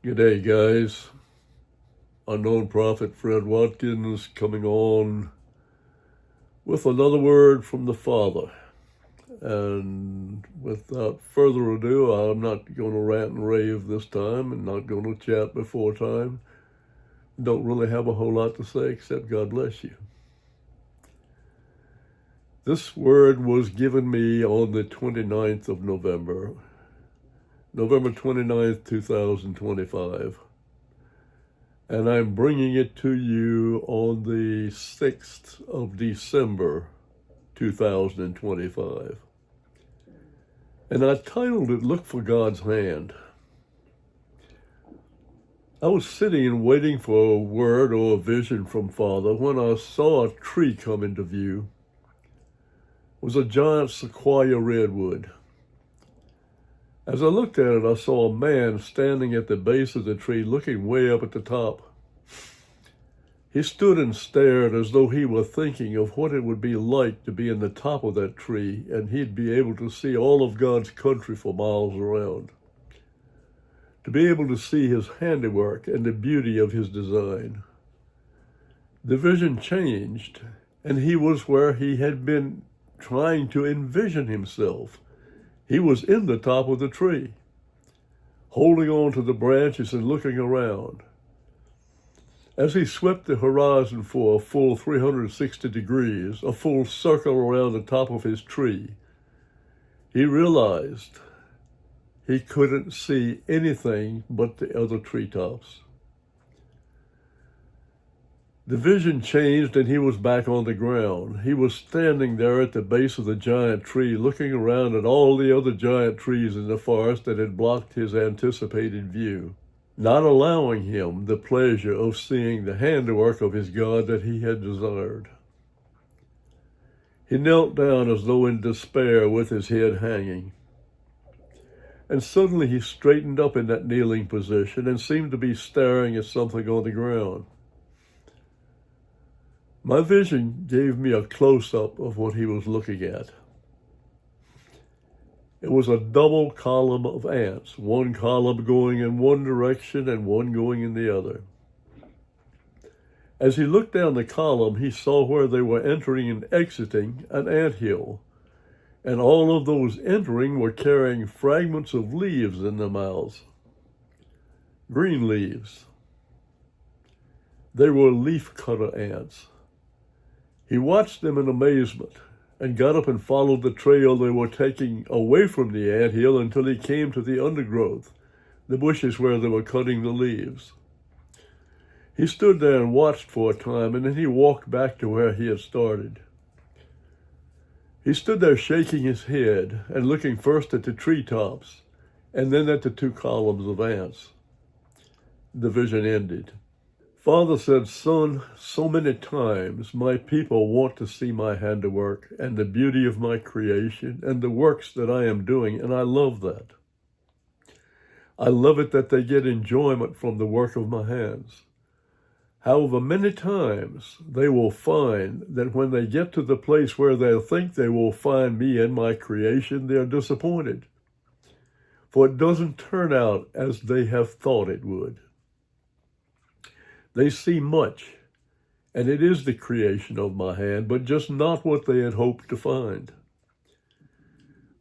G'day, guys. Unknown Prophet Fred Watkins coming on with another word from the Father. And without further ado, I'm not going to rant and rave this time and not going to chat before time. Don't really have a whole lot to say except God bless you. This word was given me on the 29th of November 29th, 2025. And I'm bringing it to you on the 6th of December, 2025. And I titled it, Look for God's Hand. I was sitting and waiting for a word or a vision from Father when I saw a tree come into view. It was a giant sequoia redwood. As I looked at it, I saw a man standing at the base of the tree, looking way up at the top. He stood and stared as though he were thinking of what it would be like to be in the top of that tree, and he'd be able to see all of God's country for miles around. To be able to see his handiwork and the beauty of his design. The vision changed, and he was where he had been trying to envision himself. He was in the top of the tree, holding on to the branches and looking around. As he swept the horizon for a full 360 degrees, a full circle around the top of his tree, he realized he couldn't see anything but the other treetops. The vision changed and he was back on the ground. He was standing there at the base of the giant tree, looking around at all the other giant trees in the forest that had blocked his anticipated view, not allowing him the pleasure of seeing the handiwork of his God that he had desired. He knelt down as though in despair with his head hanging. And suddenly he straightened up in that kneeling position and seemed to be staring at something on the ground. My vision gave me a close-up of what he was looking at. It was a double column of ants, one column going in one direction and one going in the other. As he looked down the column, he saw where they were entering and exiting an anthill, and all of those entering were carrying fragments of leaves in their mouths, green leaves. They were leaf-cutter ants. He watched them in amazement and got up and followed the trail they were taking away from the anthill until he came to the undergrowth, the bushes where they were cutting the leaves. He stood there and watched for a time, and then he walked back to where he had started. He stood there shaking his head and looking first at the treetops and then at the two columns of ants. The vision ended. Father said, "Son, so many times my people want to see my handiwork and the beauty of my creation and the works that I am doing, and I love that. I love it that they get enjoyment from the work of my hands. However, many times they will find that when they get to the place where they think they will find me and my creation, they are disappointed, for it doesn't turn out as they have thought it would. They see much, and it is the creation of my hand, but just not what they had hoped to find.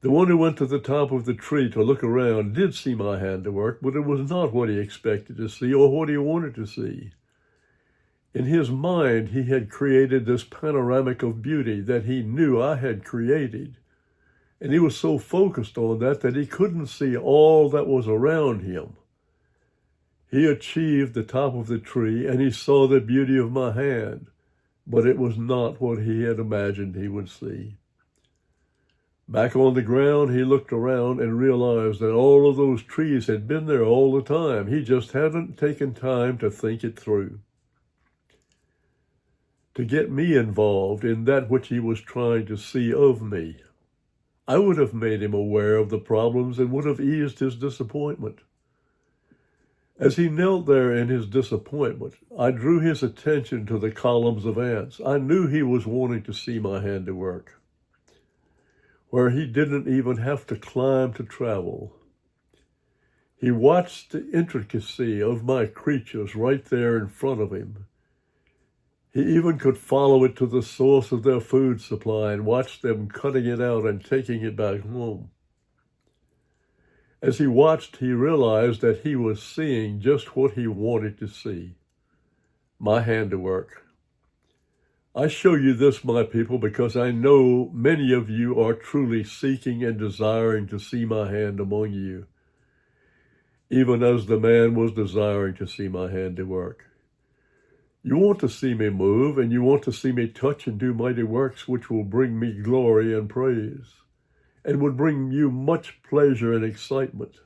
The one who went to the top of the tree to look around did see my handiwork, but it was not what he expected to see or what he wanted to see. In his mind, he had created this panoramic of beauty that he knew I had created, and he was so focused on that he couldn't see all that was around him. He achieved the top of the tree, and he saw the beauty of my hand, but it was not what he had imagined he would see. Back on the ground, he looked around and realized that all of those trees had been there all the time. He just hadn't taken time to think it through, to get me involved in that which he was trying to see of me. I would have made him aware of the problems and would have eased his disappointment. As he knelt there in his disappointment, I drew his attention to the columns of ants. I knew he was wanting to see my handiwork, where he didn't even have to climb to travel. He watched the intricacy of my creatures right there in front of him. He even could follow it to the source of their food supply and watch them cutting it out and taking it back home. As he watched, he realized that he was seeing just what he wanted to see, my handiwork. I show you this, my people, because I know many of you are truly seeking and desiring to see my hand among you, even as the man was desiring to see my handiwork. You want to see me move, and you want to see me touch and do mighty works which will bring me glory and praise, and would bring you much pleasure and excitement.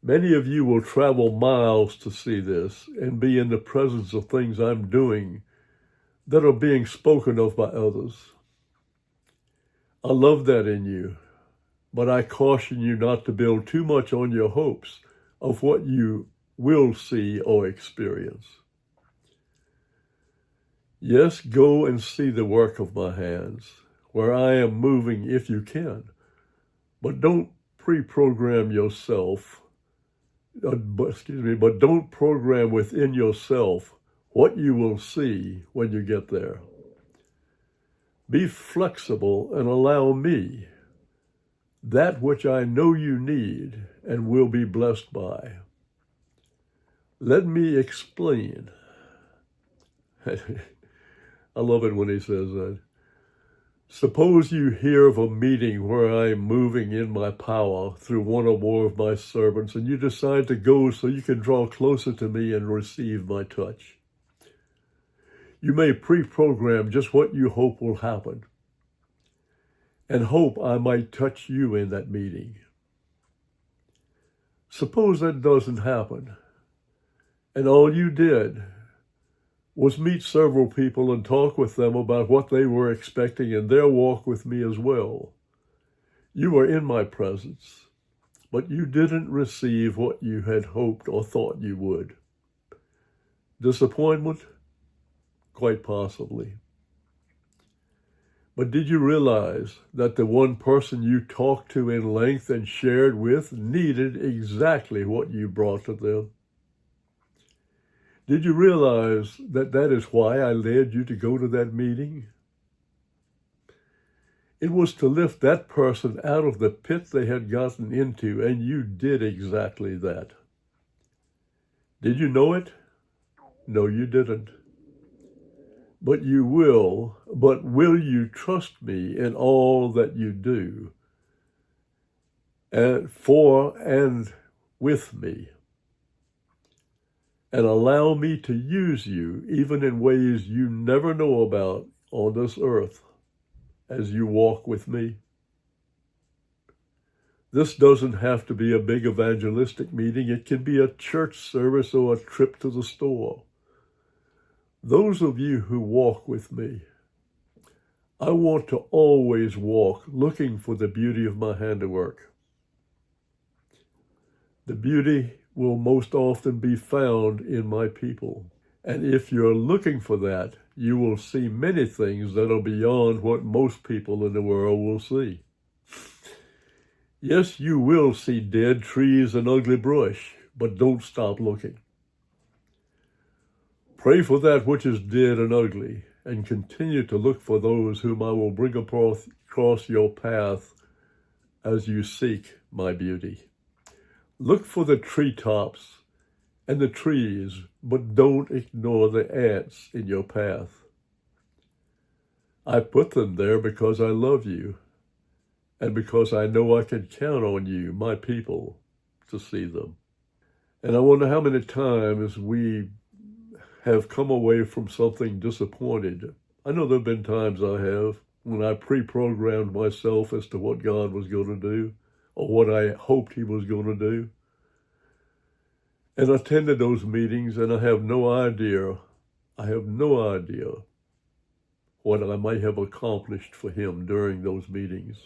Many of you will travel miles to see this and be in the presence of things I'm doing that are being spoken of by others. I love that in you, but I caution you not to build too much on your hopes of what you will see or experience. Yes, go and see the work of my hands, where I am moving if you can, but don't pre-program yourself, but don't program within yourself what you will see when you get there. Be flexible and allow me that which I know you need and will be blessed by. Let me explain. I love it when he says that. Suppose you hear of a meeting where I am moving in my power through one or more of my servants, and you decide to go so you can draw closer to me and receive my touch. You may pre-program just what you hope will happen, and hope I might touch you in that meeting. Suppose that doesn't happen, and all you did was meet several people and talk with them about what they were expecting in their walk with me as well. You were in my presence, but you didn't receive what you had hoped or thought you would. Disappointment? Quite possibly. But did you realize that the one person you talked to in length and shared with needed exactly what you brought to them? Did you realize that that is why I led you to go to that meeting? It was to lift that person out of the pit they had gotten into, and you did exactly that. Did you know it? No, you didn't. But you will. But will you trust me in all that you do, and for and with me? And allow me to use you even in ways you never know about on this earth as you walk with me. This doesn't have to be a big evangelistic meeting. It can be a church service or a trip to the store. Those of you who walk with me, I want to always walk looking for the beauty of my handiwork. The beauty will most often be found in my people. And if you're looking for that, you will see many things that are beyond what most people in the world will see. Yes, you will see dead trees and ugly brush, but don't stop looking. Pray for that which is dead and ugly, and continue to look for those whom I will bring across your path as you seek my beauty. Look for the treetops and the trees, but don't ignore the ants in your path. I put them there because I love you, and because I know I can count on you, my people, to see them. And I wonder how many times we have come away from something disappointed. I know there have been times I have when I pre-programmed myself as to what God was going to do, or what I hoped he was going to do. And I attended those meetings, and I have no idea what I might have accomplished for him during those meetings,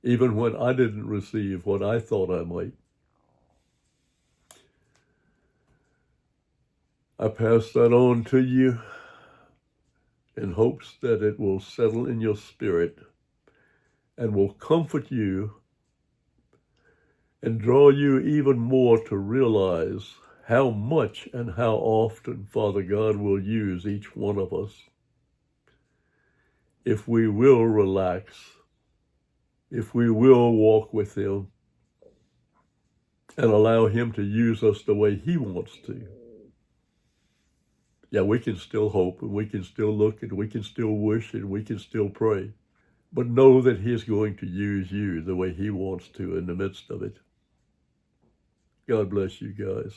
even when I didn't receive what I thought I might. I pass that on to you in hopes that it will settle in your spirit and will comfort you and draw you even more to realize how much and how often Father God will use each one of us if we will relax, if we will walk with Him and allow Him to use us the way He wants to. Yeah, we can still hope, and we can still look, and we can still wish, and we can still pray. But know that He's going to use you the way He wants to in the midst of it. God bless you guys.